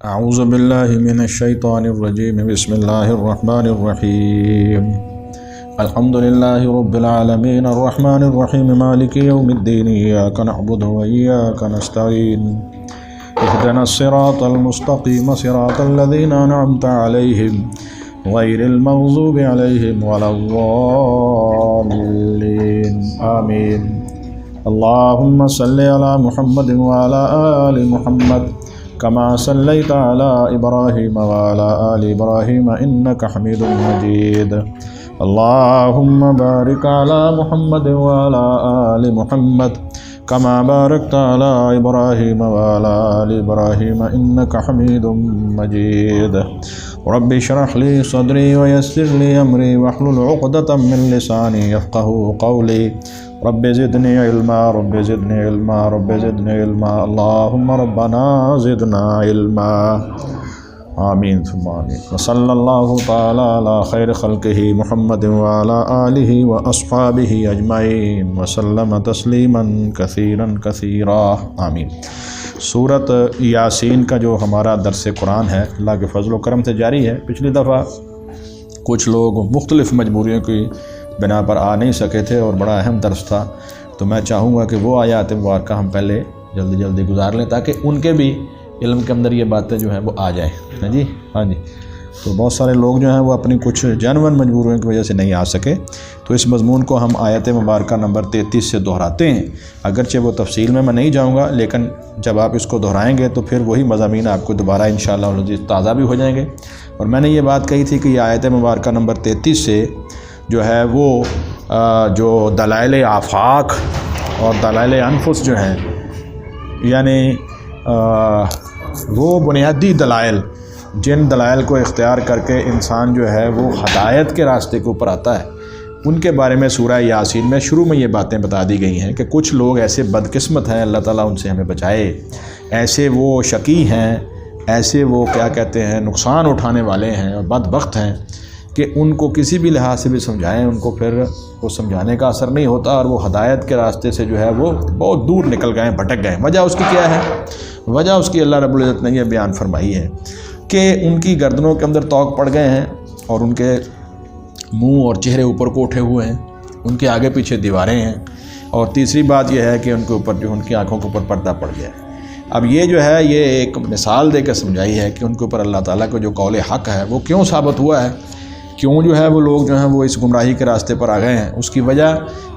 اعوذ باللہ من الشیطان الرجیم بسم اللہ الرحمن الرحیم الحمد للہ رب العالمین الرحمن الرحیم مالک یوم الدین ایاک نعبد و ایاک نستعین اہدنا الصراط المستقیم صراط الذین انعمت علیہم غیر المغضوب علیہم ولا الضالین آمین اللہم صلی علی محمد وعلی آل محمد كما صليت على إبراهيم وعلى آل إبراهيم إنك حميد مجيد اللهم بارك على محمد وعلى آل محمد كما باركت على إبراهيم وعلى آل إبراهيم إنك حميد مجيد رب اشرح لي صدري ويسر لي أمري واحلل عقدة من لساني يفقهوا قولي رب زدني علما رب زدني علما رب زدني علما اللهم ربنا زدنا علما آمین ثم آمین وصلی اللہ تعالی علی خیر خلقہ محمد وعلی آلہ واصحابہ اجمعین وسلم تسلیما کثیرا کثیرا آمین۔ سورۃ یاسین کا جو ہمارا درس قرآن ہے اللہ کے فضل و کرم سے جاری ہے۔ پچھلی دفعہ کچھ لوگ مختلف مجبوریوں کی بنا پر آ نہیں سکے تھے اور بڑا اہم درس تھا، تو میں چاہوں گا کہ وہ آیات مبارکہ ہم پہلے جلدی گزار لیں تاکہ ان کے بھی علم کے اندر یہ باتیں جو ہیں وہ آ جائیں۔ ہاں جی تو بہت سارے لوگ جو ہیں وہ اپنی کچھ جینون مجبوریوں کی وجہ سے نہیں آ سکے، تو اس مضمون کو ہم آیت مبارکہ نمبر 33 سے دہراتے ہیں۔ اگرچہ وہ تفصیل میں نہیں جاؤں گا، لیکن جب آپ اس کو دہرائیں گے تو پھر وہی مضامین آپ کو دوبارہ انشاءاللہ تازہ بھی ہو جائیں گے۔ اور میں نے یہ بات کہی تھی کہ یہ آیت مبارکہ نمبر 33 سے جو ہے وہ جو دلائل آفاق اور دلائل انفس جو ہیں، یعنی وہ بنیادی دلائل جن دلائل کو اختیار کر کے انسان جو ہے وہ ہدایت کے راستے کے اوپر آتا ہے، ان کے بارے میں سورہ یاسین میں شروع میں یہ باتیں بتا دی گئی ہیں کہ کچھ لوگ ایسے بدقسمت ہیں، اللہ تعالیٰ ان سے ہمیں بچائے، ایسے وہ شقی ہیں، ایسے وہ کیا کہتے ہیں نقصان اٹھانے والے ہیں اور بدبخت ہیں کہ ان کو کسی بھی لحاظ سے بھی سمجھائیں ان کو پھر وہ سمجھانے کا اثر نہیں ہوتا، اور وہ ہدایت کے راستے سے جو ہے وہ بہت دور نکل گئے، بھٹک گئے۔ وجہ اس کی کیا ہے؟ وجہ اس کی اللہ رب العزت نے یہ بیان فرمائی ہے کہ ان کی گردنوں کے اندر توق پڑ گئے ہیں اور ان کے منہ اور چہرے اوپر کو اٹھے ہوئے ہیں، ان کے آگے پیچھے دیواریں ہیں، اور تیسری بات یہ ہے کہ ان کے اوپر جو ان کی آنکھوں کے اوپر پردہ پڑ گیا ہے۔ اب یہ جو ہے یہ ایک مثال دے کے سمجھائی ہے کہ ان کے اوپر اللہ تعالیٰ کا جو قول حق ہے وہ کیوں ثابت ہوا ہے، کیوں جو ہے وہ لوگ جو ہیں وہ اس گمراہی کے راستے پر آ گئے ہیں۔ اس کی وجہ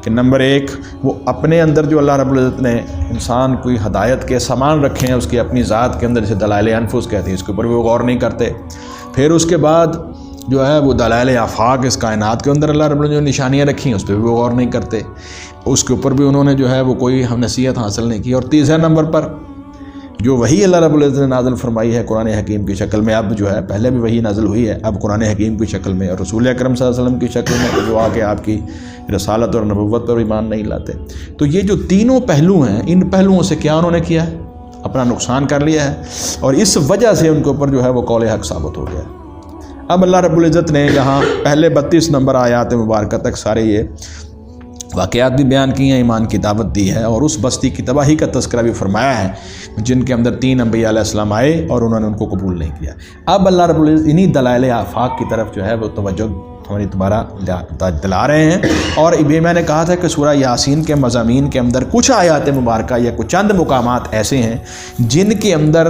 کہ نمبر ایک، وہ اپنے اندر جو اللہ رب العزت نے انسان کوئی ہدایت کے سامان رکھے ہیں اس کی اپنی ذات کے اندر، جسے دلائل انفس کہتے ہیں، اس کے اوپر بھی وہ غور نہیں کرتے۔ پھر اس کے بعد جو ہے وہ دلائل آفاق اس کائنات کے اندر اللہ رب العزت نے جو نشانیاں رکھی ہیں اس پہ بھی وہ غور نہیں کرتے، اس کے اوپر بھی انہوں نے جو ہے وہ کوئی نصیحت حاصل نہیں کی۔ اور تیسرے نمبر پر جو وحی اللہ رب العزت نے نازل فرمائی ہے قرآن حکیم کی شکل میں، اب جو ہے پہلے بھی وحی نازل ہوئی ہے، اب قرآن حکیم کی شکل میں اور رسول اکرم صلی اللہ علیہ وسلم کی شکل میں، جو آ کے آپ کی رسالت اور نبوت پر ایمان نہیں لاتے۔ تو یہ جو تینوں پہلو ہیں، ان پہلوؤں سے کیا انہوں نے کیا ہے؟ اپنا نقصان کر لیا ہے، اور اس وجہ سے ان کے اوپر جو ہے وہ قول حق ثابت ہو گیا ہے۔ اب اللہ رب العزت نے یہاں پہلے 32 نمبر آیات مبارکہ تک سارے یہ واقعات بھی بیان کی ہیں، ایمان کی دعوت دی ہے، اور اس بستی کی تباہی کا تذکرہ بھی فرمایا ہے جن کے اندر 3 انبیاء علیہ السلام آئے اور انہوں نے ان کو قبول نہیں کیا۔ اب اللہ رب العزت انہی دلائل آفاق کی طرف جو ہے وہ توجہ ہماری دوبارہ دلا رہے ہیں، اور یہ میں نے کہا تھا کہ سورہ یاسین کے مضامین کے اندر کچھ آیات مبارکہ یا کچھ چند مقامات ایسے ہیں جن کے اندر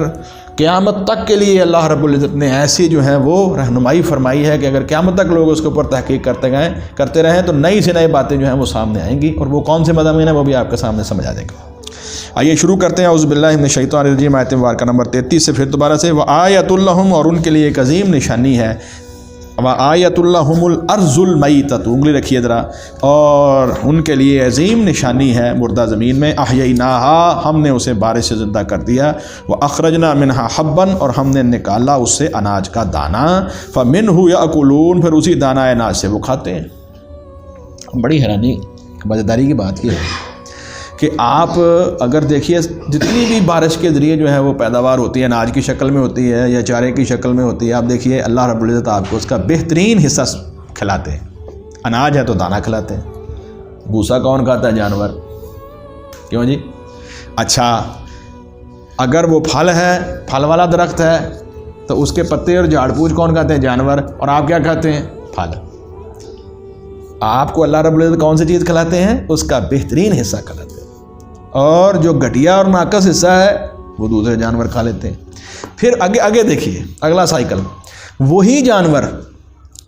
قیامت تک کے لیے اللہ رب العزت نے ایسی جو ہے وہ رہنمائی فرمائی ہے کہ اگر قیامت تک لوگ اس کے اوپر تحقیق کرتے رہیں تو نئی سے نئی باتیں جو ہیں وہ سامنے آئیں گی، اور وہ کون سے مضامین ہیں وہ بھی آپ کے سامنے سمجھا دیں گے۔ آئیے شروع کرتے ہیں۔ اعوذ باللہ من الشیطان الرجیم، آیت مبارکہ نمبر 33 سے پھر دوبارہ سے وآیۃ لہم، اور ان کے لیے ایک عظیم نشانی ہے، وآیۃ لہم الارض المیتۃ، انگلی رکھیے ذرا، اور ان کے لیے عظیم نشانی ہے مردہ زمین میں، احییناہا، ہم نے اسے بارش سے زندہ کر دیا، واخرجنا منہا حبا، اور ہم نے نکالا اس سے اناج کا دانہ، فمنہ یاکلون، پھر اسی دانہ اناج سے وہ کھاتے ہیں۔ بڑی حیرانی مزیداری کی بات یہ ہے کہ آپ اگر دیکھیے جتنی بھی بارش کے ذریعے جو ہے وہ پیداوار ہوتی ہے، اناج کی شکل میں ہوتی ہے یا چارے کی شکل میں ہوتی ہے، آپ دیکھیے اللہ رب العزت آپ کو اس کا بہترین حصہ کھلاتے ہیں۔ اناج ہے تو دانہ کھلاتے ہیں، بھوسا کون کھاتا ہے؟ جانور، کیوں جی؟ اچھا، اگر وہ پھل ہے، پھل والا درخت ہے تو اس کے پتے اور جھاڑ پوچھ کون کھاتے ہیں؟ جانور. اور آپ کیا کھاتے ہیں؟ پھل. آپ کو اللہ رب العزت کون سی چیز کھلاتے ہیں؟ اس کا بہترین حصہ کھلاتے ہیں. اور جو گھٹیا اور ناقص حصہ ہے وہ دوسرے جانور کھا لیتے ہیں. پھر آگے دیکھیے اگلا سائیکل. وہی جانور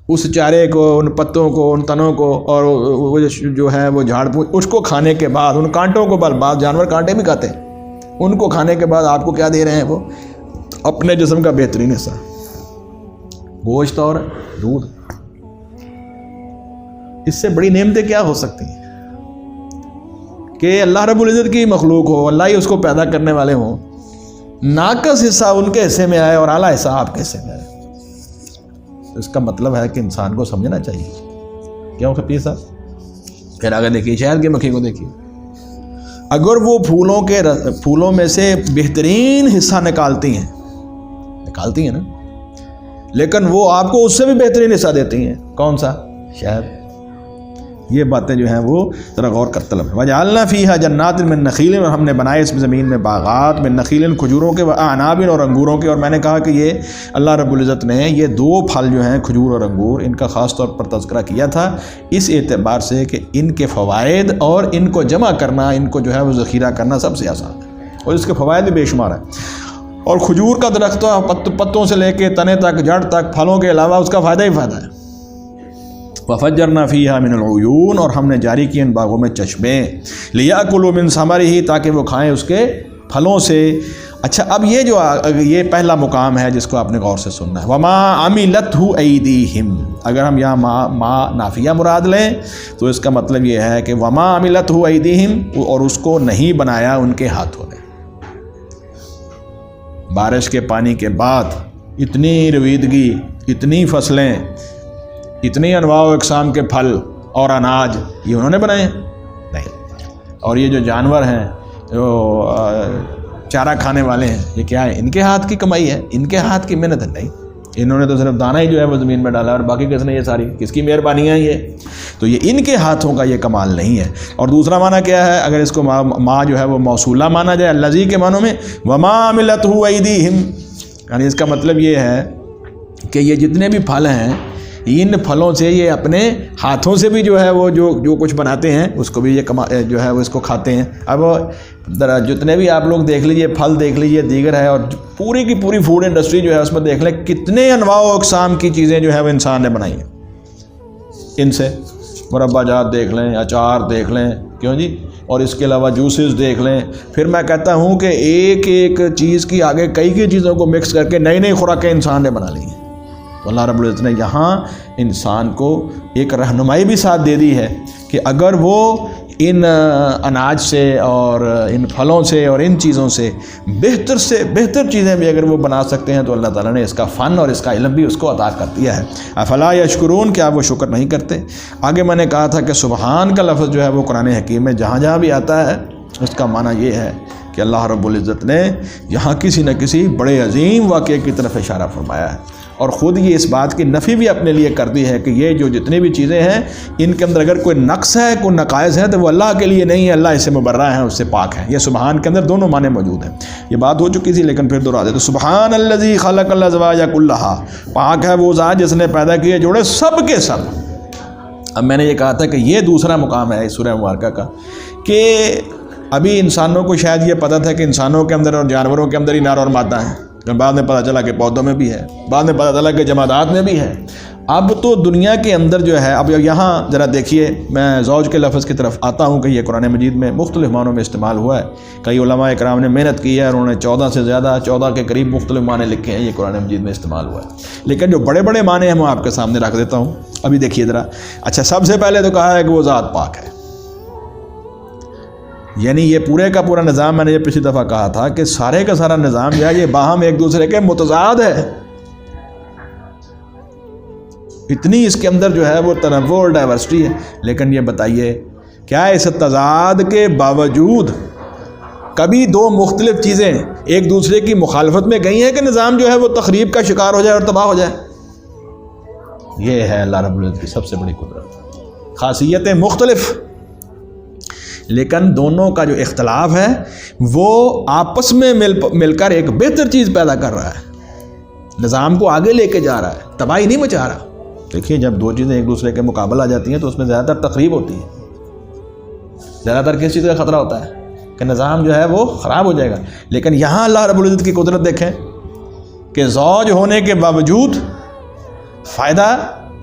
اس چارے کو، ان پتوں کو، ان تنوں کو، اور وہ جو ہے وہ جھاڑ پوچھ، اس کو کھانے کے بعد ان کانٹوں کو، بعض جانور کانٹے بھی کھاتے ہیں، ان کو کھانے کے بعد آپ کو کیا دے رہے ہیں؟ وہ اپنے جسم کا بہترین حصہ، گوشت اور دودھ. اس سے بڑی نعمتیں کیا ہو سکتی ہیں کہ اللہ رب العزت کی مخلوق ہو، اللہ ہی اس کو پیدا کرنے والے ہوں، ناقص حصہ ان کے حصے میں آئے اور اعلیٰ حصہ آپ کے حصے میں آئے. اس کا مطلب ہے کہ انسان کو سمجھنا چاہیے. کیوں خفیہ صاحب؟ پھر آگے دیکھیے شہد کی مکھی کو دیکھیے. اگر وہ پھولوں میں سے بہترین حصہ نکالتی ہیں نا، لیکن وہ آپ کو اس سے بھی بہترین حصہ دیتی ہیں. کون سا؟ شہد. یہ باتیں جو ہیں وہ ذرا غور کر طلب ہے. وَجَعَلْنَا فِيهَا جَنَّاتٍ مِّن نَخِيلٍ، اور ہم نے بنائے اس زمین میں باغات، من نخیل، کھجوروں کے، وَأَعْنَابٍ، اور انگوروں کے. اور میں نے کہا کہ یہ اللہ رب العزت نے یہ دو پھل جو ہیں کھجور اور انگور، ان کا خاص طور پر تذکرہ کیا تھا اس اعتبار سے کہ ان کے فوائد اور ان کو جمع کرنا، ان کو جو ہے وہ ذخیرہ کرنا سب سے آسان ہے، اور اس کے فوائد بھی بے شمار ہیں. اور کھجور کا درخت پتوں سے لے کے تنے تک، جڑ تک، پھلوں کے علاوہ اس کا فائدہ ہی فائدہ ہے. وَفَجَّرْنَا فِيهَا مِنَ الْعُيُونِ، اور ہم نے جاری کیے ان باغوں میں چشمے، لِيَأْكُلُوا مِنْ ثَمَرِهِ، تاکہ وہ کھائیں اس کے پھلوں سے. اچھا، اب یہ پہلا مقام ہے جس کو آپ نے غور سے سننا ہے. وَمَا عَمِلَتْهُ أَيْدِيهِمْ. اگر ہم یہاں ما نافیہ مراد لیں تو اس کا مطلب یہ ہے کہ وَمَا عَمِلَتْهُ أَيْدِيهِمْ، اور اس کو نہیں بنایا ان کے ہاتھوں نے. بارش کے پانی کے بعد اتنی رویدگی، اتنی فصلیں، اتنی انواع و اقسام کے پھل اور اناج، یہ انہوں نے بنائے ہیں؟ نہیں. اور یہ جو جانور ہیں، جو چارہ کھانے والے ہیں، یہ کیا ہے؟ ان کے ہاتھ کی کمائی ہے، ان کے ہاتھ کی محنت ہے؟ نہیں. انہوں نے تو صرف دانہ ہی جو ہے وہ زمین میں ڈالا، اور باقی کس نے؟ یہ ساری کس کی مہربانیاں ہیں یہ؟ تو یہ ان کے ہاتھوں کا یہ کمال نہیں ہے. اور دوسرا معنی کیا ہے؟ اگر اس کو ما جو ہے وہ موصولہ مانا جائے الذی کے معنوں میں، وما عملتہ ایدیہم، یعنی اس کا مطلب یہ ہے کہ یہ جتنے بھی پھل ہیں، ان پھلوں سے یہ اپنے ہاتھوں سے بھی جو ہے وہ جو کچھ بناتے ہیں اس کو بھی یہ جو ہے وہ اس کو کھاتے ہیں. اب جتنے بھی آپ لوگ دیکھ لیجئے، پھل دیکھ لیجئے، دیگر ہے، اور پوری کی پوری فوڈ انڈسٹری جو ہے اس میں دیکھ لیں کتنے انواع و اقسام کی چیزیں جو ہے وہ انسان نے بنائی ہیں. ان سے مربع جات دیکھ لیں، اچار دیکھ لیں، کیوں جی، اور اس کے علاوہ جوسز دیکھ لیں. پھر میں کہتا ہوں کہ ایک ایک چیز کی آگے کئی چیزوں کو مکس کر کے نئی نئی خوراکیں انسان نے بنا لی ہیں. تو اللہ رب العزت نے یہاں انسان کو ایک رہنمائی بھی ساتھ دے دی ہے کہ اگر وہ ان اناج سے اور ان پھلوں سے اور ان چیزوں سے بہتر چیزیں بھی اگر وہ بنا سکتے ہیں تو اللہ تعالیٰ نے اس کا فن اور اس کا علم بھی اس کو عطا کر دیا ہے. افلا یشکرون، کیا وہ شکر نہیں کرتے؟ آگے میں نے کہا تھا کہ سبحان کا لفظ جو ہے وہ قرآن حکیم میں جہاں بھی آتا ہے اس کا معنی یہ ہے کہ اللہ رب العزت نے یہاں کسی نہ کسی بڑے عظیم واقعے کی طرف اشارہ فرمایا ہے، اور خود یہ اس بات کی نفی بھی اپنے لیے کر دی ہے کہ یہ جو جتنی بھی چیزیں ہیں ان کے اندر اگر کوئی نقص ہے، کوئی نقائص ہے، تو وہ اللہ کے لیے نہیں ہے، اللہ اس سے مبرہ ہے، اس سے پاک ہے. یہ سبحان کے اندر دونوں معنی موجود ہیں. یہ بات ہو چکی تھی لیکن پھر دوہرا دے. تو سبحان الذی خلق الازواج کلھا، پاک ہے وہ ذات جس نے پیدا کیے جوڑے سب کے سب. اب میں نے یہ کہا تھا کہ یہ دوسرا مقام ہے اس سورہ مبارکہ کا کہ ابھی انسانوں کو شاید یہ پتہ تھا کہ انسانوں کے اندر اور جانوروں کے اندر ہی نر اور مادہ ہے، بعد میں پتہ چلا کہ پودوں میں بھی ہے، بعد میں پتہ چلا کہ جمادات میں بھی ہے. اب تو دنیا کے اندر جو ہے، اب یہاں ذرا دیکھیے، میں زوج کے لفظ کی طرف آتا ہوں کہ یہ قرآن مجید میں مختلف معنوں میں استعمال ہوا ہے. کئی علماء اکرام نے محنت کی ہے اور انہوں نے 14 سے زیادہ، 14 کے قریب مختلف معنی لکھے ہیں. یہ قرآن مجید میں استعمال ہوا ہے، لیکن جو بڑے بڑے معنی ہیں میں آپ کے سامنے رکھ دیتا ہوں. ابھی دیکھیے ذرا. اچھا، سب سے پہلے تو کہا ہے کہ وہ ذات پاک ہے، یعنی یہ پورے کا پورا نظام، میں نے یہ پچھلی دفعہ کہا تھا کہ سارے کا سارا نظام جو ہے یہ باہم ایک دوسرے کے متضاد ہے. اتنی اس کے اندر جو ہے وہ تنوع اور ڈائیورسٹی ہے. لیکن یہ بتائیے کیا اس تضاد کے باوجود کبھی دو مختلف چیزیں ایک دوسرے کی مخالفت میں گئی ہیں کہ نظام جو ہے وہ تخریب کا شکار ہو جائے اور تباہ ہو جائے؟ یہ ہے اللہ رب العزت کی سب سے بڑی قدرت. خاصیتیں مختلف، لیکن دونوں کا جو اختلاف ہے وہ آپس میں مل کر ایک بہتر چیز پیدا کر رہا ہے. نظام کو آگے لے کے جا رہا ہے، تباہی نہیں مچا رہا۔ دیکھیے جب دو چیزیں ایک دوسرے کے مقابل آ جاتی ہیں تو اس میں زیادہ تر تخریب ہوتی ہے۔ زیادہ تر کس چیز کا خطرہ ہوتا ہے کہ نظام جو ہے وہ خراب ہو جائے گا۔ لیکن یہاں اللہ رب العزت کی قدرت دیکھیں کہ زوج ہونے کے باوجود فائدہ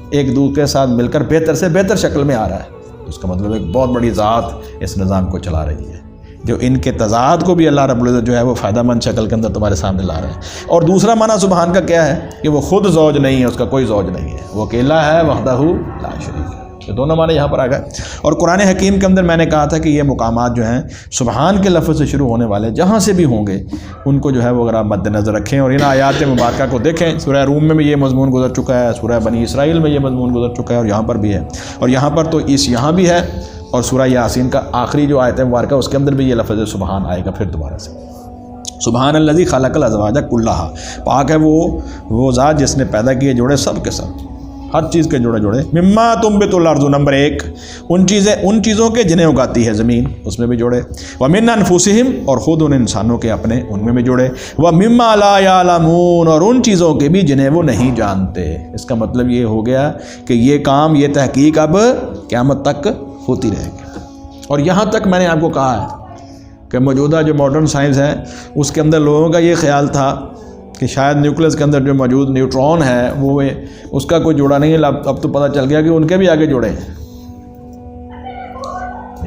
ایک دوسرے کے ساتھ مل کر بہتر سے بہتر شکل میں آ رہا ہے۔ اس کا مطلب ایک بہت بڑی ذات اس نظام کو چلا رہی ہے، جو ان کے تضاد کو بھی اللہ رب العزت جو ہے وہ فائدہ مند شکل کے اندر تمہارے سامنے لا رہا ہے۔ اور دوسرا معنی سبحان کا کیا ہے کہ وہ خود زوج نہیں ہے، اس کا کوئی زوج نہیں ہے، وہ اکیلا ہے، وحدہ لا شریک ہے۔ یہ دونوں معنی یہاں پر آ گئے۔ اور قرآن حکیم کے اندر میں نے کہا تھا کہ یہ مقامات جو ہیں سبحان کے لفظ سے شروع ہونے والے جہاں سے بھی ہوں گے ان کو جو ہے وہ اگر آپ مد نظر رکھیں اور ان آیات مبارکہ کو دیکھیں۔ سورہ روم میں بھی یہ مضمون گزر چکا ہے، سورہ بنی اسرائیل میں یہ مضمون گزر چکا ہے، اور یہاں پر بھی ہے، اور یہاں پر تو یہاں بھی ہے، اور سورہ یاسین کا آخری جو آیت مبارکہ اس کے اندر بھی یہ لفظ سبحان آئے گا پھر دوبارہ سے۔ سبحان الذی خلق الازواج کلھا، پاک ہے وہ ذات جس نے پیدا کیے جوڑے سب کے سب، ہر چیز کے جوڑے مما تنبت الارض، نمبر 1 ان چیزوں کے جنہیں اگاتی ہے زمین، اس میں بھی جوڑے، ومن انفسہم، اور خود ان انسانوں کے اپنے ان میں بھی جوڑے، ومما لا یعلمون، اور ان چیزوں کے بھی جنہیں وہ نہیں جانتے۔ اس کا مطلب یہ ہو گیا کہ یہ کام، یہ تحقیق اب قیامت تک ہوتی رہے گی۔ اور یہاں تک میں نے آپ کو کہا ہے کہ موجودہ جو ماڈرن سائنس ہے اس کے اندر لوگوں کا یہ خیال تھا کہ شاید نیوکلس کے اندر جو موجود نیوٹرون ہے وہ اس کا کوئی جوڑا نہیں ہے، اب تو پتہ چل گیا کہ ان کے بھی آگے جوڑے ہیں۔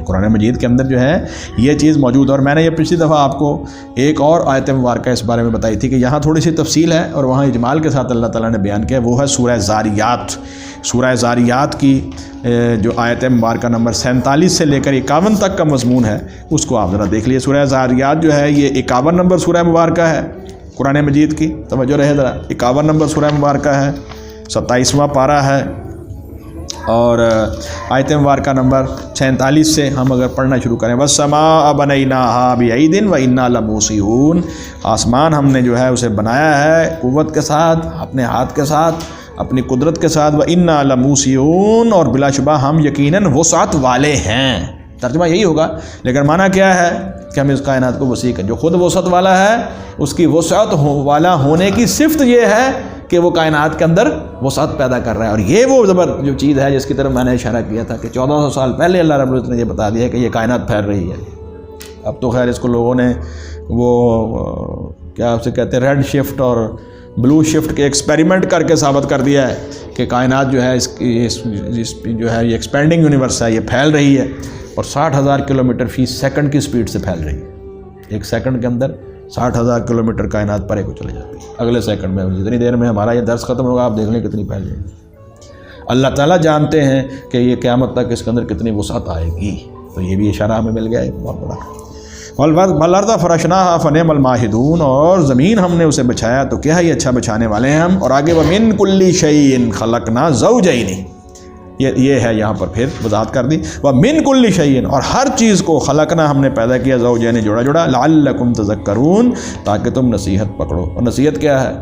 قرآن مجید کے اندر جو ہے یہ چیز موجود ہے، اور میں نے یہ پچھلی دفعہ آپ کو ایک اور آیت مبارکہ اس بارے میں بتائی تھی کہ یہاں تھوڑی سی تفصیل ہے اور وہاں اجمال کے ساتھ اللہ تعالیٰ نے بیان کیا، وہ ہے سورہ زاریات۔ سورہ زاریات کی جو آیت مبارکہ نمبر 47 سے لے کر 51 تک کا مضمون ہے اس کو آپ ذرا دیکھ لیے۔ سورہ زاریات جو ہے یہ 51 نمبر سورہ مبارکہ ہے قرآن مجید کی، توجہ رہے ذرا، 51 نمبر سورہ مبارکہ ہے، 27واں پارہ ہے، اور آیت مبارکہ نمبر 46 سے ہم اگر پڑھنا شروع کریں، وَالسَّمَاءَ بَنَيْنَاهَا بِأَيْدٍ وَإِنَّا لَمُوسِعُونَ، آسمان ہم نے جو ہے اسے بنایا ہے قوت کے ساتھ، اپنے ہاتھ کے ساتھ، اپنی قدرت کے ساتھ، وَإِنَّا لَمُوسِعُونَ، اور بلا شبہ ہم یقیناً وسعت والے ہیں۔ ترجمہ یہی ہوگا، لیکن معنی کیا ہے کہ ہم اس کائنات کو وسیع کریں۔ جو خود وسعت والا ہے اس کی وسعت والا ہونے کی صفت یہ ہے کہ وہ کائنات کے اندر وسعت پیدا کر رہا ہے، اور یہ وہ جو چیز ہے جس کی طرف میں نے اشارہ کیا تھا کہ 1400 سال پہلے اللہ رب العزت نے یہ بتا دیا ہے کہ یہ کائنات پھیل رہی ہے۔ اب تو خیر اس کو لوگوں نے وہ کیا اسے کہتے ہیں ریڈ شفٹ اور بلو شفٹ کے ایکسپیریمنٹ کر کے ثابت کر دیا ہے کہ کائنات جو ہے جو ہے یہ ایکسپینڈنگ یونیورس ہے، یہ پھیل رہی ہے، اور 60,000 کلومیٹر فی سیکنڈ کی سپیڈ سے پھیل رہی ہے۔ ایک سیکنڈ کے اندر 60,000 کلومیٹر کائنات پرے کو چلے جاتی ہے، اگلے سیکنڈ میں جتنی دیر میں ہمارا یہ درس ختم ہوگا آپ دیکھ لیں کتنی پھیل جائے گی۔ اللہ تعالیٰ جانتے ہیں کہ یہ قیامت تک اس کے اندر کتنی وسعت آئے گی، تو یہ بھی اشارہ ہمیں مل گیا ایک بہت بڑا۔ وَالْأَرْضَ فَرَشْنَاهَا فَنِعْمَ الْمَاهِدُونَ، اور زمین ہم نے اسے بچھایا تو کیا ہی اچھا بچھانے والے ہیں ہم۔ اور آگے وَمِن كُلِّ شَيْءٍ خَلَقْنَا زَوْجَيْنِ، یہ ہے یہاں پر پھر وضاحت کر دی، وَمِن كُلِّ شَيْءٍ، اور ہر چیز کو خلقنا ہم نے پیدا کیا زوجین جوڑا جوڑا، لعلکم تذکرون، تاکہ تم نصیحت پکڑو۔ اور نصیحت کیا ہے؟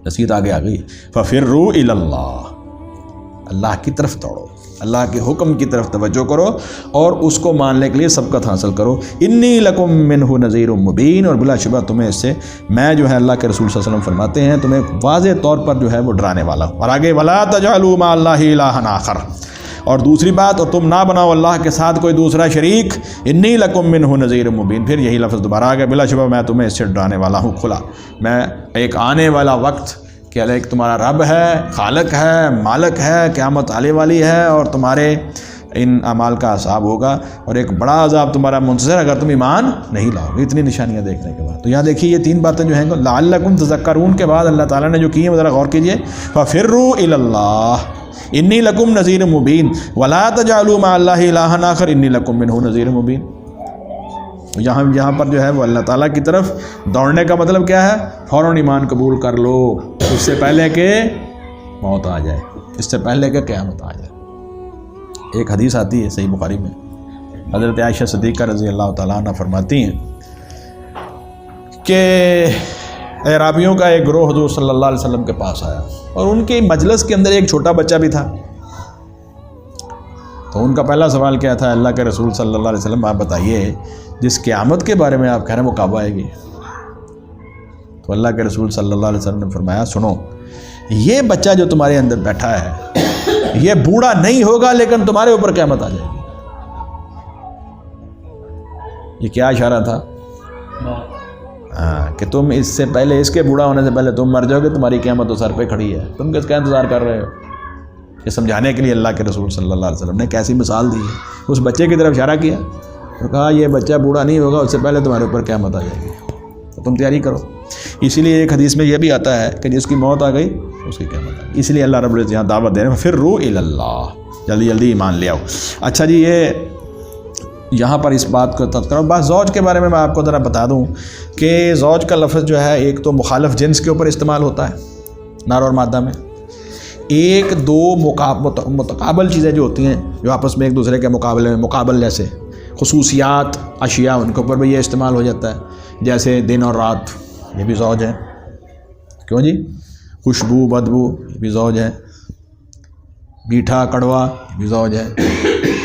نصیحت آگے آ گئی، فَفِرُّوا إِلَى اللَّهِ، اللہ کی طرف دوڑو، اللہ کے حکم کی طرف توجہ کرو اور اس کو ماننے کے لیے سبقت حاصل کرو۔ انی لکم منہ نذیر مبین، اور بلا شبہ تمہیں اس سے میں جو ہے اللہ کے رسول صلی اللہ علیہ وسلم فرماتے ہیں تمہیں واضح طور پر جو ہے وہ ڈرانے والا ہوں۔ اور آگے ولا تجعلوا مع اللہ الہا آخر، اور دوسری بات، اور تم نہ بناؤ اللہ کے ساتھ کوئی دوسرا شریک، انی لکم منہ نذیر مبین، پھر یہی لفظ دوبارہ آگے، بلا شبہ میں تمہیں اس سے ڈرانے والا ہوں کھلا۔ میں ایک آنے والا وقت کہ ایک تمہارا رب ہے، خالق ہے، مالک ہے، قیامت آنے والی ہے، اور تمہارے ان اعمال کا حساب ہوگا، اور ایک بڑا عذاب تمہارا منتظر اگر تم ایمان نہیں لاؤ گے۔ اتنی نشانیاں دیکھنے کے بعد تو یہاں دیکھیے یہ تین باتیں جو ہیں لعلکم تذکرون کے بعد اللہ تعالیٰ نے جو کی ہیں ذرا غور کیجئے، فَفِرُّوا إِلَى اللَّهِ إِنِّي لَكُمْ نَذِيرٌ مُّبِينٌ وَلَا تَجْعَلُوا مَعَ اللَّهِ إِلَٰهًا آخَرَ إِنِّي لَكُمْ مِنْهُ نَذِيرٌ مُّبِينٌ۔ یہاں پر جو ہے وہ اللہ تعالیٰ کی طرف دوڑنے کا مطلب کیا ہے؟ فوراً ایمان قبول کر لو اس سے پہلے کہ موت آ جائے، اس سے پہلے کہ قیامت آ جائے۔ ایک حدیث آتی ہے صحیح بخاری میں، حضرت عائشہ صدیقہ رضی اللہ تعالیٰ عنہ فرماتی ہیں کہ اعرابیوں کا ایک گروہ حضور صلی اللہ علیہ وسلم کے پاس آیا، اور ان کے مجلس کے اندر ایک چھوٹا بچہ بھی تھا۔ تو ان کا پہلا سوال کیا تھا؟ اللہ کے رسول صلی اللہ علیہ وسلم آپ بتائیے جس قیامت کے بارے میں آپ کہہ رہے ہیں وہ کب آئے گی؟ تو اللہ کے رسول صلی اللہ علیہ وسلم نے فرمایا سنو، یہ بچہ جو تمہارے اندر بیٹھا ہے یہ بوڑھا نہیں ہوگا لیکن تمہارے اوپر قیامت آ جائے گی۔ یہ کیا اشارہ تھا؟ کہ تم اس سے پہلے، اس کے بوڑھا ہونے سے پہلے تم مر جاؤ گے، تمہاری قیامت تو سر پہ کھڑی ہے، تم کس کا انتظار کر رہے ہو؟ یہ سمجھانے کے لیے اللہ کے رسول صلی اللہ علیہ وسلم نے کیسی مثال دی ہے، اس بچے کی طرف اشارہ کیا اور کہا یہ بچہ بوڑھا نہیں ہوگا، اس سے پہلے تمہارے اوپر قیامت آ جائے گی، تو تم تیاری کرو۔ اسی لیے ایک حدیث میں یہ بھی آتا ہے کہ جس کی موت آ گئی اس کی قیامت آ گئی۔ اس لیے اللہ رب العزت یہاں دعوت دے رہے ہیں پھر رو الی اللہ، جلدی جلدی ایمان لے آؤ۔ اچھا جی، یہ یہاں پر اس بات کو تذکرہ، بس زوج کے بارے میں آپ کو ذرا بتا دوں کہ زوج کا لفظ جو ہے ایک تو مخالف جنس کے اوپر استعمال ہوتا ہے نر اور مادہ میں، ایک دو متقابل چیزیں جو ہوتی ہیں جو آپس میں ایک دوسرے کے مقابلے میں مقابل، جیسے خصوصیات اشیاء، ان کے اوپر بھی یہ استعمال ہو جاتا ہے، جیسے دن اور رات، یہ بھی زوج ہے، کیوں جی؟ خوشبو بدبو، یہ بھی زوج ہے، میٹھا کڑوا، یہ بھی زوج ہے،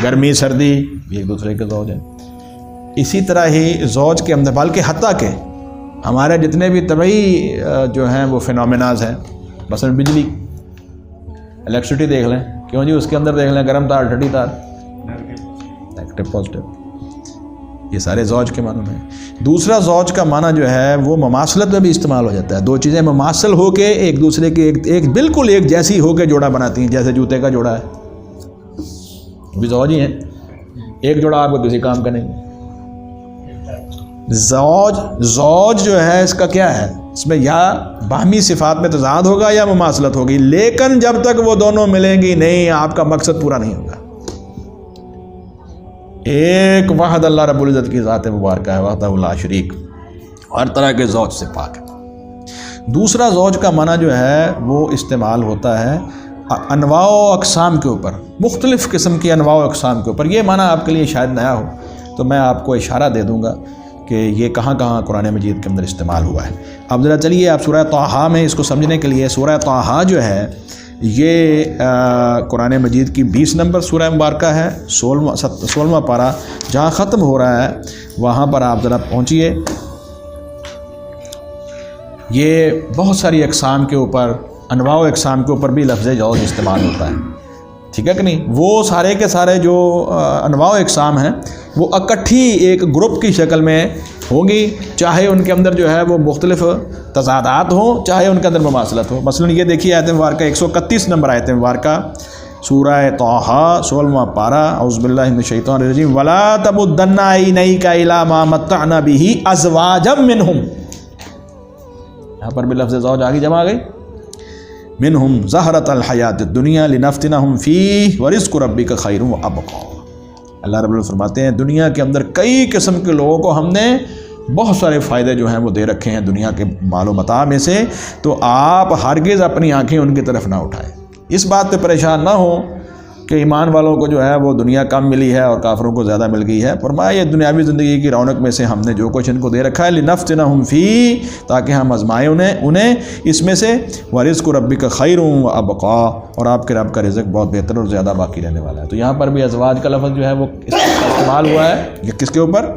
گرمی سردی بھی ایک دوسرے کے زوج ہیں۔ اسی طرح ہی زوج کے اندر، بلکہ حتیٰ کہ ہمارے جتنے بھی طبعی جو ہیں وہ فینومیناز ہیں، مثلا بجلی، الیکٹریسٹی دیکھ لیں، کیوں جی؟ اس کے اندر دیکھ لیں گرم تار ٹھنڈی تار، نیگیٹو پازیٹیو، یہ سارے زوج کے معنی میں۔ دوسرا زوج کا معنی جو ہے وہ مماثلت میں بھی استعمال ہو جاتا ہے، دو چیزیں مماثل ہو کے ایک دوسرے کے ایک بالکل ایک جیسی ہو کے جوڑا بناتی ہیں، جیسے جوتے کا جوڑا ہے، بھی زوج ہی ہیں، ایک جوڑا آپ کو کسی کام کا نہیں۔ زوج جو ہے اس کا کیا ہے؟ اس میں یا باہمی صفات میں تضاد ہوگا یا مماثلت ہوگی، لیکن جب تک وہ دونوں ملیں گی نہیں آپ کا مقصد پورا نہیں ہوگا۔ ایک واحد اللہ رب العزت کی ذات مبارکہ ہے، وحدہ لا شریک، ہر طرح کے زوج سے پاک ہے۔ دوسرا زوج کا معنی جو ہے وہ استعمال ہوتا ہے انواع و اقسام کے اوپر، مختلف قسم کی انواع و اقسام کے اوپر۔ یہ معنی آپ کے لیے شاید نیا ہو تو میں آپ کو اشارہ دے دوں گا کہ یہ کہاں کہاں قرآن مجید کے اندر استعمال ہوا ہے۔ اب ذرا چلیے آپ سورہ طٰہٰ میں اس کو سمجھنے کے لیے، سورہ طٰہٰ جو ہے یہ قرآن مجید کی 20 نمبر سورہ مبارکہ ہے، 16واں پارہ جہاں ختم ہو رہا ہے وہاں پر آپ ذرا پہنچیے۔ یہ بہت ساری اقسام کے اوپر، انواع و اقسام کے اوپر بھی لفظ زوج استعمال ہوتا ہے، ٹھیک ہے کہ نہیں؟ وہ سارے کے سارے جو انواع و اقسام ہیں وہ اکٹھی ایک گروپ کی شکل میں ہوں گی، چاہے ان کے اندر جو ہے وہ مختلف تضادات ہوں، چاہے ان کے اندر مماثلت ہو۔ مثلا یہ دیکھیے آیت مبارکہ 131 نمبر آیت مبارکہ سورہ طٰہٰ 16واں پارہ، اعوذ باللہ من الشیطان الرجیم، وَلَا تَمُدَّنَّ عَيْنَيْكَ إِلَىٰ مَا مَتَّعْنَا بِهِ أَزْوَاجًا مِّنْهُمْ، یہاں پر بھی لفظ زوج آگے جمع آ گئی، منہم زہرۃ الحیات الدنیا لنفتنہم فیہ ورزق ربک خیر وابقیٰ۔ اللہ رب العزت فرماتے ہیں دنیا کے اندر کئی قسم کے لوگوں کو ہم نے بہت سارے فائدے جو ہیں وہ دے رکھے ہیں دنیا کے مال و متاع میں سے، تو آپ ہرگز اپنی آنکھیں ان کی طرف نہ اٹھائیں، اس بات پہ پریشان نہ ہوں کہ ایمان والوں کو جو ہے وہ دنیا کم ملی ہے اور کافروں کو زیادہ مل گئی ہے۔ فرمایا یہ دنیاوی زندگی کی رونق میں سے ہم نے جو کچھ ان کو دے رکھا ہے لنفتنہم فیہ، تاکہ ہم آزمائیں انہیں اس میں سے، ورزق ربک خیر وابقیٰ، اور آپ کے رب کا رزق بہت بہتر اور زیادہ باقی رہنے والا ہے۔ تو یہاں پر بھی ازواج کا لفظ جو ہے وہ استعمال ہوا ہے، یہ کس کے اوپر؟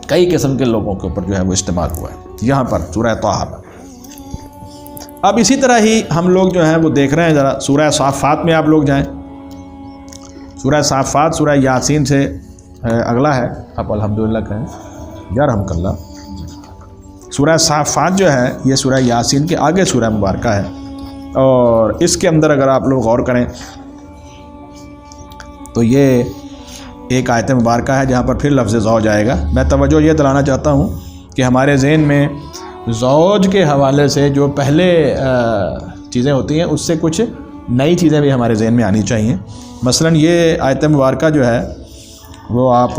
کئی قسم کے لوگوں کے اوپر جو ہے وہ استعمال ہوا ہے یہاں پر سورہ طٰہٰ میں۔ اب اسی طرح ہی ہم لوگ جو ہیں وہ دیکھ رہے ہیں، ذرا سورہ صافات میں آپ لوگ جائیں، سورہ صافات سورہ یاسین سے اگلا ہے، آپ الحمدللہ کہیں یا رحمک اللہ۔ سورہ صافات جو ہے یہ سورہ یاسین کے آگے سورہ مبارکہ ہے، اور اس کے اندر اگر آپ لوگ غور کریں تو یہ ایک آیت مبارکہ ہے جہاں پر پھر لفظ زوج آئے گا۔ میں توجہ یہ دلانا چاہتا ہوں کہ ہمارے ذہن میں زوج کے حوالے سے جو پہلے چیزیں ہوتی ہیں اس سے کچھ نئی چیزیں بھی ہمارے ذہن میں آنی چاہیے۔ مثلا یہ آیت مبارکہ جو ہے وہ آپ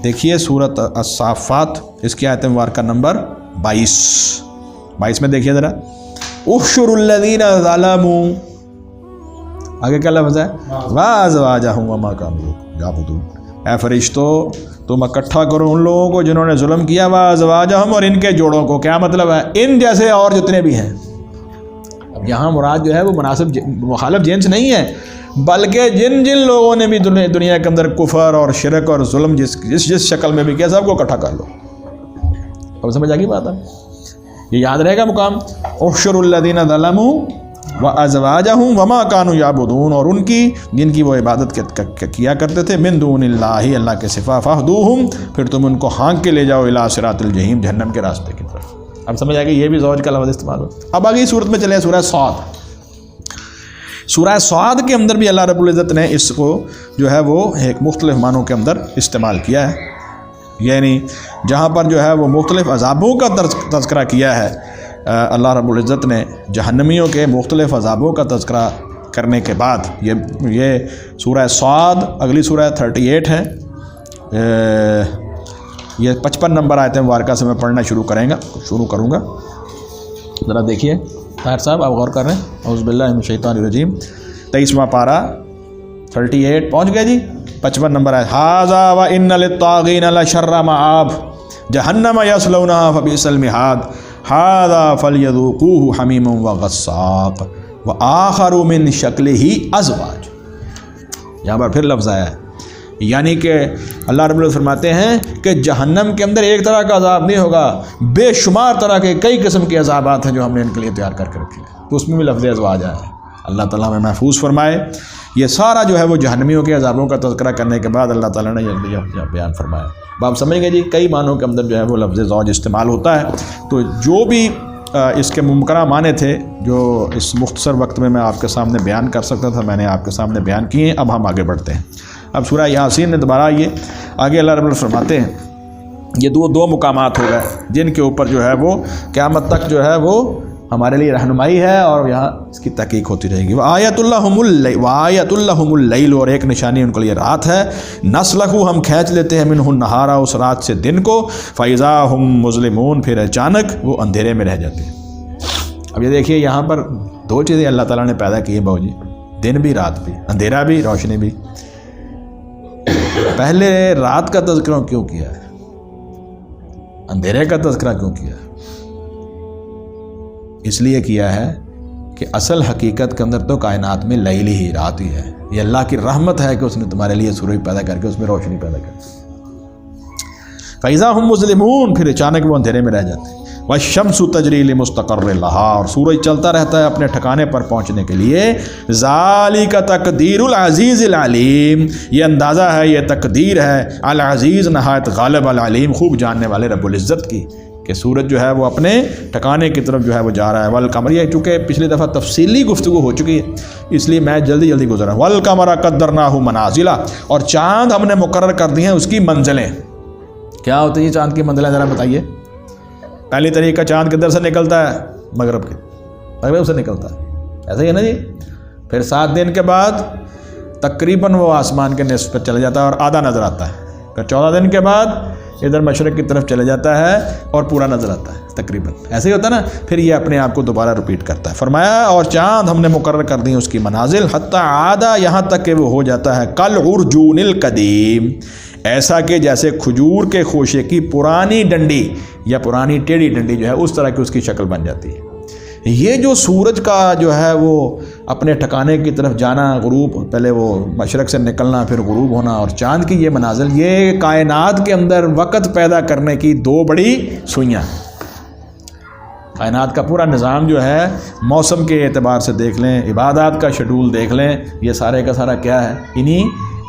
دیکھیے سورۃ الصافات، اس کی آیت مبارکہ نمبر 22 میں دیکھیے ذرا، احشروا الذین ظلموا، آگے کیا لفظ ہے؟ وازواجہم وما کانوا یعبدون، اے فرشتو تم اکٹھا کرو ان لوگوں کو جنہوں نے ظلم کیا، وازواجہم، اور ان کے جوڑوں کو۔ کیا مطلب ہے؟ ان جیسے اور جتنے بھی ہیں۔ اب یہاں مراد جو ہے وہ مناسب مخالف جنس نہیں ہے، بلکہ جن جن لوگوں نے بھی دنیا کے اندر کفر اور شرک اور ظلم جس شکل میں بھی کیا سب کو اکٹھا کر لو. اب سمجھ آ گئی بات ہے؟ یہ یاد رہے گا مقام. احشر الذین ظلموا وازواجہم وما کانوا یعبدون، اور ان کی جن کی وہ عبادت کیا کرتے تھے، من دون اللہ، اللہ کے سوا، فاہدوہم، پھر تم ان کو ہانک کے لے جاؤ، الی صراط الجحیم، جہنم کے راستے کی طرف. اب سمجھ آ گئی، یہ بھی زوج کا لفظ استعمال ہو. اب آگے صورت میں چلے سورہ صاد. سورہ صاد کے اندر بھی اللہ رب العزت نے اس کو جو ہے وہ ایک مختلف معنوں کے اندر استعمال کیا ہے. یعنی جہاں پر جو ہے وہ مختلف عذابوں کا تذکرہ کیا ہے، اللہ رب العزت نے جہنمیوں کے مختلف عذابوں کا تذکرہ کرنے کے بعد یہ سورہ صاد، اگلی سورہ 38 ہے، یہ 55 نمبر آیت مبارکہ سے میں پڑھنا شروع کروں گا. ذرا دیکھیے طاہر صاحب، آپ غور کر رہے ہیں. اعوذ باللہ من الشیطان الرجیم. 23واں پارہ 38 پہنچ گئے جی. 55 نمبر آیت. ھذا وان للطاغین لشر مآب جہنم یصلونها فبئس المہاد ھذا فلیذوقوہ حمیم وغساق وآخر من شکلہ ازواج. یہاں پر پھر لفظ آیا ہے، یعنی کہ اللہ رب العزت فرماتے ہیں کہ جہنم کے اندر ایک طرح کا عذاب نہیں ہوگا، بے شمار طرح کے کئی قسم کے عذابات ہیں جو ہم نے ان کے لیے تیار کر کے رکھے ہیں. تو اس میں بھی لفظ ازواج آیا ہے. اللہ تعالیٰ ہمیں محفوظ فرمائے. یہ سارا جو ہے وہ جہنمیوں کے عذابوں کا تذکرہ کرنے کے بعد اللہ تعالیٰ نے یہ بیان فرمایا. آپ سمجھ گئے جی، کئی معنوں کے اندر جو ہے وہ لفظ زوج استعمال ہوتا ہے. تو جو بھی اس کے ممکنہ معنی تھے جو اس مختصر وقت میں آپ کے سامنے بیان کر سکتا تھا، میں نے آپ کے سامنے بیان کیے ہیں. اب ہم آگے بڑھتے ہیں. اب سورہ یاسین میں دوبارہ آگے اللہ رب العزت فرماتے ہیں، یہ دو مقامات ہو گئے جن کے اوپر جو ہے وہ قیامت تک جو ہے وہ ہمارے لیے رہنمائی ہے اور یہاں اس کی تحقیق ہوتی رہے گی. وآیۃ لہم اللیل، اور ایک نشانی ان کے لیے رات ہے. نسلخ، ہم کھینچ لیتے ہیں، منہ النہار، اس رات سے دن کو. فاذا ہم مظلمون، پھر اچانک وہ اندھیرے میں رہ جاتے ہیں. اب یہ دیکھیے یہاں پر دو چیزیں اللہ تعالیٰ نے پیدا کی ہیں بہو جی، دن بھی رات بھی، اندھیرا بھی روشنی بھی. پہلے رات کا تذکرہ کیوں کیا ہے؟ اندھیرے کا تذکرہ کیوں کیا ہے؟ اس لیے کیا ہے کہ اصل حقیقت کے اندر تو کائنات میں لیل ہی، رات ہی ہے. یہ اللہ کی رحمت ہے کہ اس نے تمہارے لیے سورج پیدا کر کے اس میں روشنی پیدا کر دی. فَإِذَا هُمْ مُظْلِمُونَ، پھر اچانک وہ اندھیرے میں رہ جاتے ہیں. وَالشَّمْسُ تَجْرِي لِمُسْتَقَرٍّ لَهَا، اور سورج چلتا رہتا ہے اپنے ٹھکانے پر پہنچنے کے لیے. ذَلِكَ تَقْدِيرُ الْعَزِيزِ الْعَلِيمِ، یہ اندازہ ہے، یہ تقدیر ہے العزیز، نہایت غالب، العلیم، خوب جاننے والے رب العزت کی، کہ سورج جو ہے وہ اپنے ٹھکانے کی طرف جو ہے وہ جا رہا ہے. والقمر، یہ چونکہ پچھلی دفعہ تفصیلی گفتگو ہو چکی ہے اس لیے میں جلدی گزر رہا ہوں. والقمر قدرناہ منازل، اور چاند ہم نے مقرر کر دی ہیں اس کی منزلیں. کیا ہوتی ہیں چاند کی منزلیں ذرا بتائیے. پہلی طریقہ چاند کدھر سے نکلتا ہے؟ مغرب سے نکلتا ہے، ایسا ہی ہے نا جی. پھر 7 دن کے بعد تقریباً وہ آسمان کے نصف پر چلا جاتا ہے اور آدھا نظر آتا ہے. پھر 14 دن کے بعد ادھر مشرق کی طرف چلے جاتا ہے اور پورا نظر آتا ہے تقریباً. ایسے ہی ہوتا ہے نا. پھر یہ اپنے آپ کو دوبارہ رپیٹ کرتا ہے. فرمایا اور چاند ہم نے مقرر کر دی اس کی منازل، حتی عادہ، یہاں تک کہ وہ ہو جاتا ہے کالعرجون القدیم، ایسا کہ جیسے کھجور کے خوشے کی پرانی ڈنڈی یا پرانی ٹیڑھی ڈنڈی جو ہے اس طرح کی اس کی شکل بن جاتی ہے. یہ جو سورج کا جو ہے وہ اپنے ٹھکانے کی طرف جانا، غروب، پہلے وہ مشرق سے نکلنا پھر غروب ہونا، اور چاند کی یہ منازل، یہ کائنات کے اندر وقت پیدا کرنے کی 2 بڑی سوئیاں. کائنات کا پورا نظام جو ہے موسم کے اعتبار سے دیکھ لیں، عبادات کا شیڈول دیکھ لیں، یہ سارے کا سارا کیا ہے؟ انہی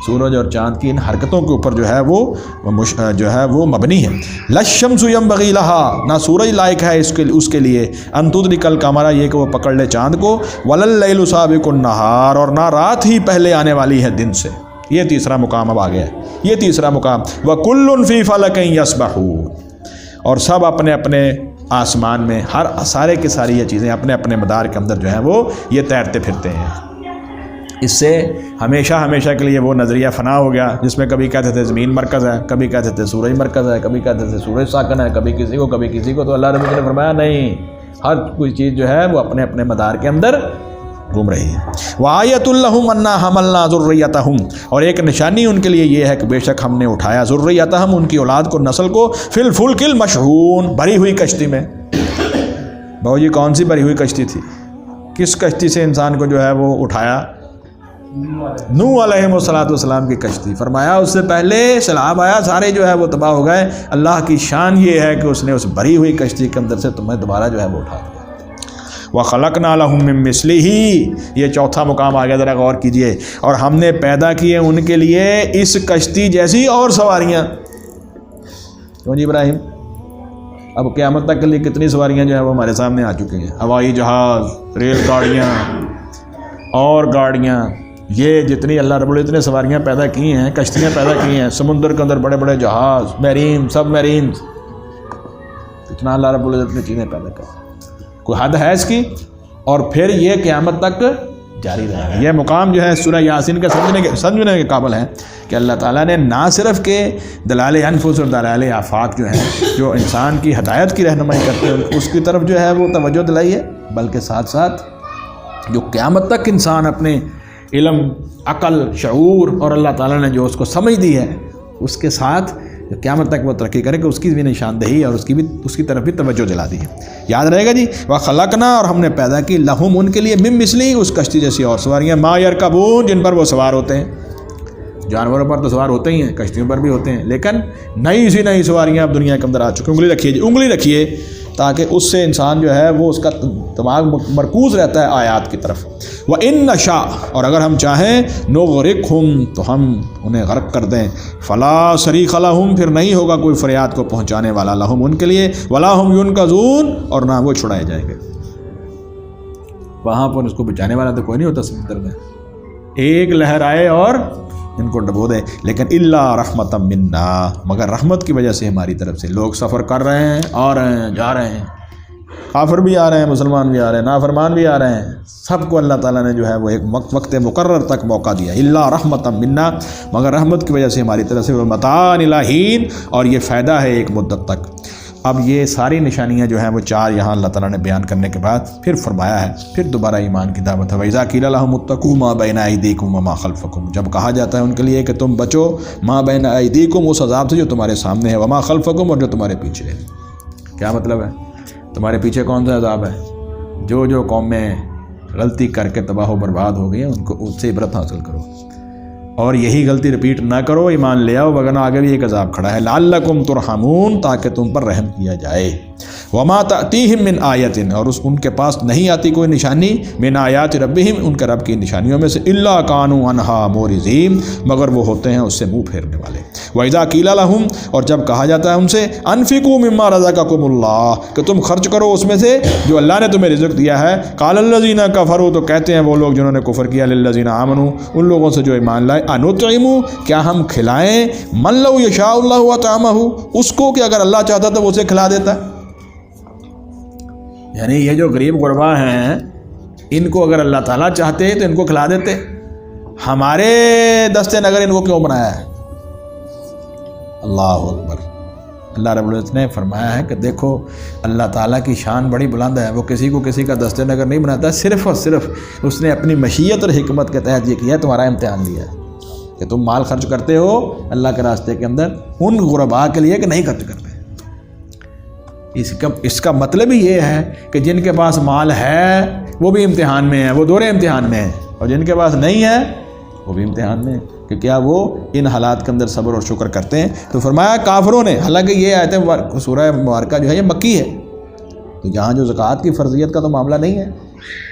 سورج اور چاند کی ان حرکتوں کے اوپر جو ہے وہ مبنی ہے. لَلشَّمْسُ يَنبَغِي لَهَا، نہ سورج لائق ہے اس کے لیے، أَن تُدْرِكَ الْقَمَرَ، یہ کہ وہ پکڑ لے چاند کو، وَلَا اللَّيْلُ سَابِقُ النَّهَارِ، اور نہ رات ہی پہلے آنے والی ہے دن سے. یہ تیسرا مقام اب آ گیا ہے. یہ تیسرا مقام، وَكُلٌّ فِي فَلَكٍ يَسْبَحُونَ، اور سب اپنے اپنے آسمان میں، سارے کی ساری یہ چیزیں اپنے اپنے مدار کے اندر جو ہیں وہ یہ تیرتے پھرتے ہیں. اس سے ہمیشہ کے لیے وہ نظریہ فنا ہو گیا جس میں کبھی کہتے تھے زمین مرکز ہے، کبھی کہتے تھے سورج مرکز ہے، کبھی کہتے تھے سورج ساکن ہے، کبھی کسی کو. تو اللہ رب نے فرمایا نہیں، ہر کوئی چیز جو ہے وہ اپنے اپنے مدار کے اندر گھوم رہی ہے. وَآیَةٌ لَّهُمْ أَنَّا حَمَلْنَا ذُرِّيَّتَهُمْ، اور ایک نشانی ان کے لیے یہ ہے کہ بے شک ہم نے اٹھایا ذُرِّيَّتَهُمْ، ان کی اولاد کو، نسل کو، فِي الْفُلْكِ الْمَشْحُونِ، بھری ہوئی کشتی میں. بہو جی کون سی بھری ہوئی کشتی تھی؟ کس کشتی سے انسان کو جو ہے وہ اٹھایا؟ نوح علیہ السلام کی کشتی، فرمایا اس سے پہلے سیلاب آیا، سارے جو ہے وہ تباہ ہو گئے، اللہ کی شان یہ ہے کہ اس نے اس بھری ہوئی کشتی کے اندر سے تمہیں دوبارہ جو ہے وہ اٹھا دیا۔ وَخَلَقْنَا لَهُم مِّن مِّثْلِهِ، یہ چوتھا مقام آ گیا، ذرا غور کیجئے، اور ہم نے پیدا کیے ان کے لیے اس کشتی جیسی اور سواریاں۔ کیوں جی ابراہیم؟ اب قیامت تک کے لیے کتنی سواریاں جو ہیں وہ ہمارے سامنے آ چکی ہیں، ہوائی جہاز، ریل گاڑیاں اور گاڑیاں، یہ جتنی اللہ رب العزت نے سواریاں پیدا کی ہیں، کشتیاں پیدا کی ہیں، سمندر کے اندر بڑے بڑے جہاز، میرین، سب میرین، اتنا اللہ رب العزت نے چیزیں پیدا کی، کوئی حد ہے اس کی؟ اور پھر یہ قیامت تک جاری رہے گا۔ یہ مقام جو ہے سورہ یاسین کا سمجھنے کے قابل ہے کہ اللہ تعالیٰ نے نہ صرف کہ دلائل انفس اور دلائل آفاق جو ہیں، جو انسان کی ہدایت کی رہنمائی کرتے ہیں، اس کی طرف جو ہے وہ توجہ دلائی ہے، بلکہ ساتھ ساتھ جو قیامت تک انسان اپنے علم، عقل، شعور اور اللہ تعالیٰ نے جو اس کو سمجھ دی ہے، اس کے ساتھ قیامت تک وہ ترقی کرے کہ اس کی بھی نشاندہی اور اس کی طرف بھی توجہ دلا دی ہے۔ یاد رہے گا جی، وَخَلَقْنَا، اور ہم نے پیدا کی، لَهُمْ، ان کے لیے، مِن مِثْلِهِ، اس کشتی جیسی اور سواریاں، مَا يَرْكَبُونَ، جن پر وہ سوار ہوتے ہیں۔ جانوروں پر تو سوار ہوتے ہی ہیں، کشتیوں پر بھی ہوتے ہیں، لیکن نئی سواریاں اب دنیا کے اندر آ چکی۔ انگلی رکھیے جی، انگلی رکھیے، تاکہ اس سے انسان جو ہے وہ اس کا دماغ مرکوز رہتا ہے آیات کی طرف۔ وَإِن نَشَاء، اور اگر ہم چاہیں، نُغْرِقْهُمْ، تو ہم انہیں غرق کر دیں، فَلَا صَرِيخَ لَهُمْ، پھر نہیں ہوگا کوئی فریاد کو پہنچانے والا، لَهُمْ، ان کے لیے، وَلَا هُمْ يُنْقَذُونَ، اور نہ وہ چھڑائے جائیں گے۔ وہاں پر اس کو بچانے والا تو کوئی نہیں ہوتا سمندر میں، ایک لہر آئے اور ان کو ڈبو دے، لیکن الا رحمتا منا، مگر رحمت کی وجہ سے ہماری طرف سے۔ لوگ سفر کر رہے ہیں، آ رہے ہیں، جا رہے ہیں، کافر بھی آ رہے ہیں، مسلمان بھی آ رہے ہیں، نافرمان بھی آ رہے ہیں، سب کو اللہ تعالیٰ نے جو ہے وہ ایک وقت مقرر تک موقع دیا، الا رحمتا منا، مگر رحمت کی وجہ سے ہماری طرف سے، ومتاع الی حین، اور یہ فائدہ ہے ایک مدت تک۔ اب یہ ساری نشانیاں جو ہیں وہ چار یہاں اللہ تعالیٰ نے بیان کرنے کے بعد پھر فرمایا ہے، پھر دوبارہ ایمان کی دعوت ہے۔ وَإِذَا قِيلَ لَهُمُ اتَّقُوا مَا بَيْنَ أَيْدِيكُمْ وَمَا خَلْفَكُمْ، جب کہا جاتا ہے ان کے لیے کہ تم بچو، مَا بَيْنَ أَيْدِيكُمْ، اس عذاب سے جو تمہارے سامنے ہے، وَمَا خَلْفَكُمْ، اور جو تمہارے پیچھے ہے۔ کیا مطلب ہے؟ تمہارے پیچھے کون سا عذاب ہے؟ جو قومیں غلطی کر کے تباہ و برباد ہو گئی ہیں، ان کو اس سے عبرت حاصل کرو، اور یہی غلطی رپیٹ نہ کرو، ایمان لے آؤ، وگرنہ آگے بھی ایک عذاب کھڑا ہے، لعلکم ترحمون، تاکہ تم پر رحم کیا جائے۔ وما تأتیہم من آیت، اور ان کے پاس نہیں آتی کوئی نشانی، من آیات ربہم، ان کے رب کی نشانیوں میں سے، الا کانوا عنہا معرضین، مگر وہ ہوتے ہیں اس سے منہ پھیرنے والے۔ وَإِذَا قِيلَ لَهُمْ، اور جب کہا جاتا ہے ان سے، انفقوا مما رزقکم اللہ، کہ تم خرچ کرو اس میں سے جو اللہ نے تمہیں رزق دیا ہے، قال الذین کفروا، تو کہتے ہیں وہ لوگ جنہوں نے کفر کیا، للذین آمنوا، ان لوگوں سے جو ایمان لائے، انطعم، کیا ہم کھلائیں، من لو یشاء اللہ اطعمہ، اس کو کہ اگر اللہ چاہتا تو وہ اسے کھلا دیتا۔ یعنی یہ جو غریب غربا ہیں، ان کو اگر اللہ تعالیٰ چاہتے تو ان کو کھلا دیتے، ہمارے دستے نگر ان کو کیوں بنایا ہے؟ اللہ اکبر۔ اللہ رب العزت نے فرمایا ہے کہ دیکھو اللہ تعالیٰ کی شان بڑی بلند ہے، وہ کسی کو کسی کا دستے نگر نہیں بناتا، صرف اور صرف اس نے اپنی مشیت اور حکمت کے تحت یہ کیا، تمہارا امتحان لیا ہے کہ تم مال خرچ کرتے ہو اللہ کے راستے کے اندر ان غربا کے لیے کہ نہیں خرچ کرتے۔ اس کا مطلب ہی یہ ہے کہ جن کے پاس مال ہے وہ بھی امتحان میں ہیں، وہ دورے امتحان میں ہیں، اور جن کے پاس نہیں ہے وہ بھی امتحان میں ہیں کہ کیا وہ ان حالات کے اندر صبر اور شکر کرتے ہیں۔ تو فرمایا کافروں نے، حالانکہ یہ آیت سورہ مبارکہ جو ہے یہ مکی ہے، تو یہاں جو زکوٰۃ کی فرضیت کا تو معاملہ نہیں ہے،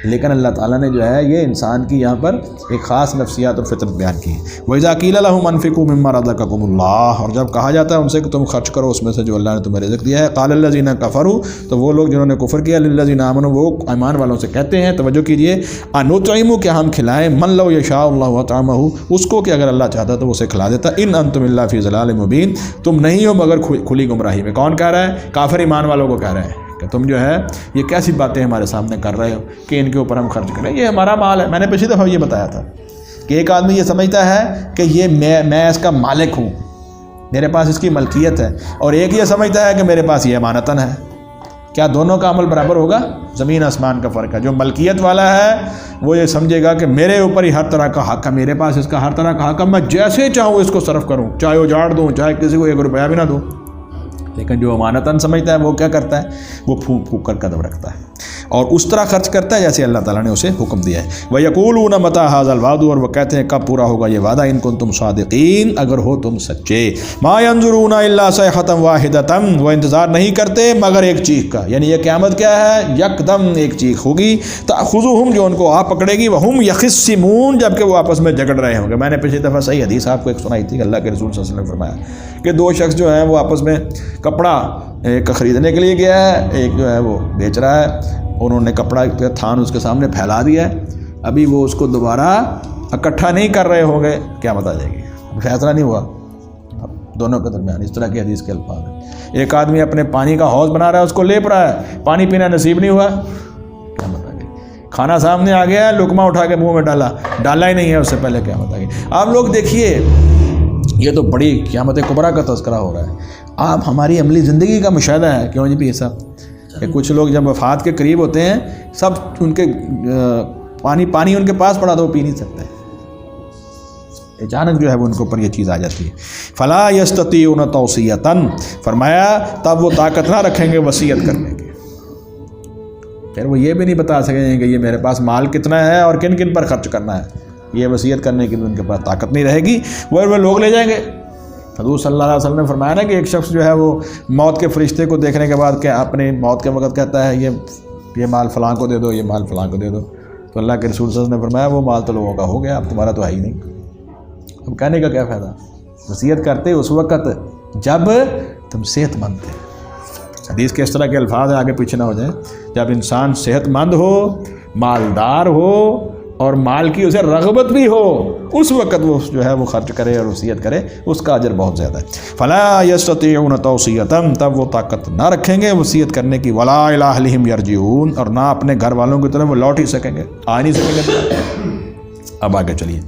لیکن اللہ تعالیٰ نے جو ہے یہ انسان کی یہاں پر ایک خاص نفسیات اور فطرت بیان کی ہے۔ وَإِذَا قِيلَ لَهُمْ أَنفِقُوا مِمَّا رَزَقَكُمُ اللَّهُ، اور جب کہا جاتا ہے ان سے کہ تم خرچ کرو اس میں سے جو اللہ نے تمہیں رزق دیا ہے، قَالَ الَّذِينَ كَفَرُوا، تو وہ لوگ جنہوں نے کفر کیا، لِلَّذِينَ آمَنُوا، وہ ایمان والوں سے کہتے ہیں، توجہ کیجئے، أَنُطْعِمُ، کیا ہم کھلائیں، مَن لَّوْ يَشَاءُ اللَّهُ أَطْعَمَهُ، اس کو کہ اگر اللہ چاہتا تو وہ اسے کھلا دیتا، إِنْ أَنْتُمْ إِلَّا فِي ضَلَالٍ مُبِينٍ، تم نہیں ہو مگر کھلی گمراہی میں۔ کون کہہ رہا ہے؟ کافر ایمان والوں کو کہہ رہے ہیں کہ تم جو ہے یہ کیسی باتیں ہمارے سامنے کر رہے ہو کہ ان کے اوپر ہم خرچ کریں، یہ ہمارا مال ہے۔ میں نے پچھلی دفعہ یہ بتایا تھا کہ ایک آدمی یہ سمجھتا ہے کہ یہ میں اس کا مالک ہوں، میرے پاس اس کی ملکیت ہے، اور ایک یہ سمجھتا ہے کہ میرے پاس یہ امانتاً ہے۔ کیا دونوں کا عمل برابر ہوگا؟ زمین آسمان کا فرق ہے۔ جو ملکیت والا ہے وہ یہ سمجھے گا کہ میرے اوپر ہی ہر طرح کا حق ہے، میرے پاس اس کا ہر طرح کا حق ہے، میں جیسے چاہوں اس کو صرف کروں، چاہے اجاڑ دوں، چاہے کسی کو 1 روپیہ بھی نہ دوں۔ لیکن جو امانتاً سمجھتا ہے وہ کیا کرتا ہے؟ وہ پھونک پھونک کر قدم رکھتا ہے۔ اور اس طرح خرچ کرتا ہے جیسے اللہ تعالیٰ نے اسے حکم دیا ہے۔ وَيَقُولُونَ مَتَىٰ هَٰذَا الْوَعْدُ، اور وہ کہتے ہیں کب پورا ہوگا یہ وعدہ، ان کنتم صادقین، اگر ہو تم سچے۔ مَا يَنظُرُونَ إِلَّا صَيْحَةً وَاحِدَةً، وہ انتظار نہیں کرتے مگر ایک چیخ کا، یعنی یہ قیامت کیا ہے، یکدم ایک چیخ ہوگی، تأخذہم، جو ان کو آ پکڑے گی، وہم یخصمون، جبکہ وہ آپس میں جھگڑ رہے ہوں گے۔ میں نے پچھلی دفعہ صحیح حدیث آپ کو ایک سنائی تھی کہ اللہ کے رسول صلی اللہ علیہ وسلم نے فرمایا کہ دو شخص جو ہیں وہ آپس میں کپڑا ایک خریدنے کے لیے گیا ہے، ایک جو ہے وہ بیچ رہا ہے، انہوں نے کپڑا تھان اس کے سامنے پھیلا دیا ہے، ابھی وہ اس کو دوبارہ اکٹھا نہیں کر رہے ہوں گے، قیامت آ جائے گی، فیصلہ نہیں ہوا دونوں کے درمیان۔ اس طرح کی حدیث کے الفاظ ہیں۔ ایک آدمی اپنے پانی کا حوض بنا رہا ہے، اس کو لیپ رہا ہے، پانی پینا نصیب نہیں ہوا، قیامت آ گئی۔ کھانا سامنے آ گیا ہے، لقمہ اٹھا کے منہ میں ڈالا ہی نہیں ہے، اس سے پہلے قیامت آ گئی۔ آپ لوگ دیکھیے، یہ تو بڑی قیامت کبریٰ کا تذکرہ ہو رہا ہے۔ آپ ہماری عملی زندگی کا مشاہدہ ہے، کیوں جی بھی صاحب، کہ کچھ لوگ جب وفات کے قریب ہوتے ہیں، سب ان کے پانی ان کے پاس پڑا تو وہ پی نہیں سکتے، اچانک جو ہے وہ ان کے اوپر یہ چیز آ جاتی ہے۔ فلا یستطیعون توصیۃ، فرمایا تب وہ طاقت نہ رکھیں گے وصیت کرنے کی، پھر وہ یہ بھی نہیں بتا سکیں گے کہ یہ میرے پاس مال کتنا ہے اور کن کن پر خرچ کرنا ہے، یہ وصیت کرنے کی بھی ان کے پاس طاقت نہیں رہے گی، وہ لوگ لے جائیں گے۔ حضور صلی اللہ علیہ وسلم نے فرمایا نا کہ ایک شخص جو ہے وہ موت کے فرشتے کو دیکھنے کے بعد کہ اپنی موت کے وقت کہتا ہے یہ مال فلاں کو دے دو، یہ مال فلاں کو دے دو، تو اللہ کے رسول صلی اللہ علیہ وسلم نے فرمایا وہ مال تو لوگوں کا ہو گیا، اب تمہارا تو ہے ہی نہیں، اب کہنے کا کیا فائدہ۔ وصیت کرتے اس وقت جب تم صحت مند تھے۔ حدیث کے اس طرح کے الفاظ آگے پیچھے نہ ہو جائیں، جب انسان صحت مند ہو، مالدار ہو اور مال کی اسے رغبت بھی ہو، اس وقت وہ جو ہے وہ خرچ کرے اور وصیت کرے، اس کا اجر بہت زیادہ ہے۔ فلا یستطیعون توصیۃ، تب وہ طاقت نہ رکھیں گے وصیت کرنے کی، ولا الی اہلہم یرجعون، اور نہ اپنے گھر والوں کی طرف وہ لوٹ ہی سکیں گے، آ نہیں سکیں گے۔ اب آگے چلیے۔